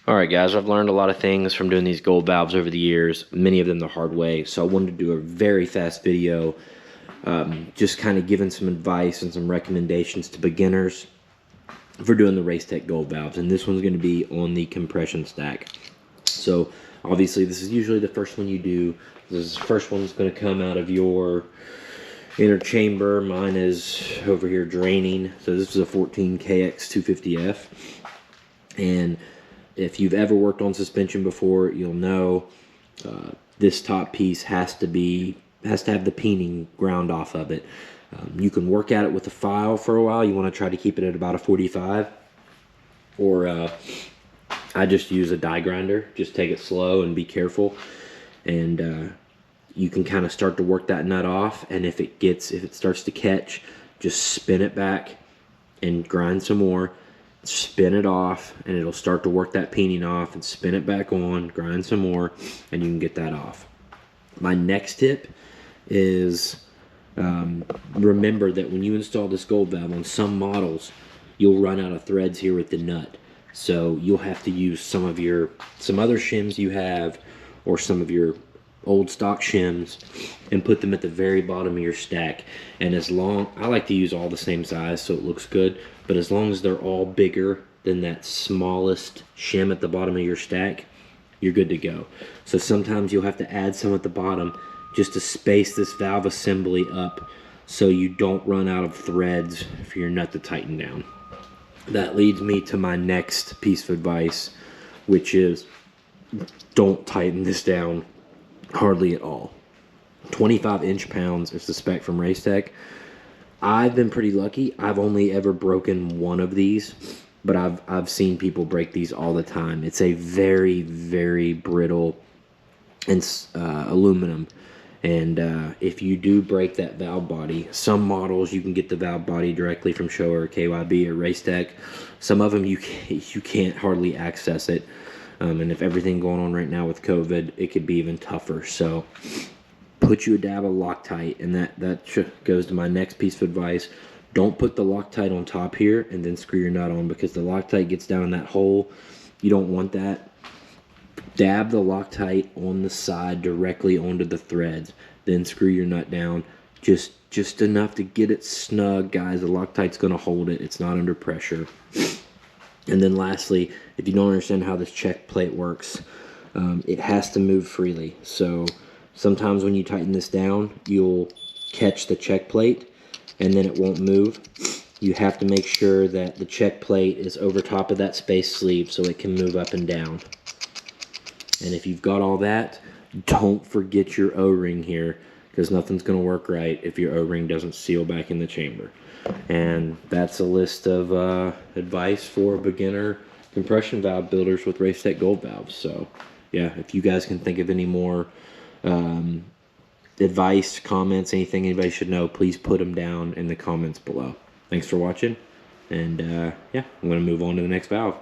Alright guys, I've learned a lot of things from doing these gold valves over the years, many of them the hard way, so I wanted to do a very fast video just kind of giving some advice and some recommendations to beginners for doing the Racetech gold valves, and this one's going to be on the compression stack. So obviously this is usually the first one you do. This is the first one that's going to come out of your inner chamber. Mine is over here draining, so this is a 14KX250F, and if you've ever worked on suspension before, you'll know this top piece has to have the peening ground off of it. You can work at it with a file for a while. You want to try to keep it at about a 45, or I just use a die grinder. Just take it slow and be careful, and you can kind of start to work that nut off. And if it starts to catch, just spin it back and grind some more. Spin it off, and it'll start to work that peening off, and spin it back on, grind some more, and you can get that off. My next tip is remember that when you install this gold valve on some models, you'll run out of threads here with the nut, so you'll have to use some other shims you have, or some of your old stock shims, and put them at the very bottom of your stack. And I like to use all the same size so it looks good, but as long as they're all bigger than that smallest shim at the bottom of your stack, you're good to go. So sometimes you'll have to add some at the bottom just to space this valve assembly up so you don't run out of threads for your nut to tighten down. That leads me to my next piece of advice, which is don't tighten this down hardly at all. 25 inch-pounds is the spec from Racetech. I've been pretty lucky. I've only ever broken one of these, but I've seen people break these all the time. It's a very, very brittle and aluminum, and if you do break that valve body, some models you can get the valve body directly from Showa or KYB or Racetech. Some of them you can't hardly access it, and if everything going on right now with COVID, it could be even tougher. So put you a dab of Loctite, and that goes to my next piece of advice. Don't put the Loctite on top here and then screw your nut on, because the Loctite gets down in that hole. You don't want that. Dab the Loctite on the side directly onto the threads, then screw your nut down just enough to get it snug, guys. The Loctite's going to hold it. It's not under pressure. And then lastly, if you don't understand how this check plate works, it has to move freely. So sometimes when you tighten this down, you'll catch the check plate and then it won't move. You have to make sure that the check plate is over top of that space sleeve so it can move up and down. And if you've got all that, don't forget your O-ring here, because nothing's going to work right if your O-ring doesn't seal back in the chamber. And that's a list of advice for beginner compression valve builders with Racetech gold valves. So yeah, if you guys can think of any more advice, comments, anything anybody should know, please put them down in the comments below. Thanks for watching, and yeah, I'm going to move on to the next valve.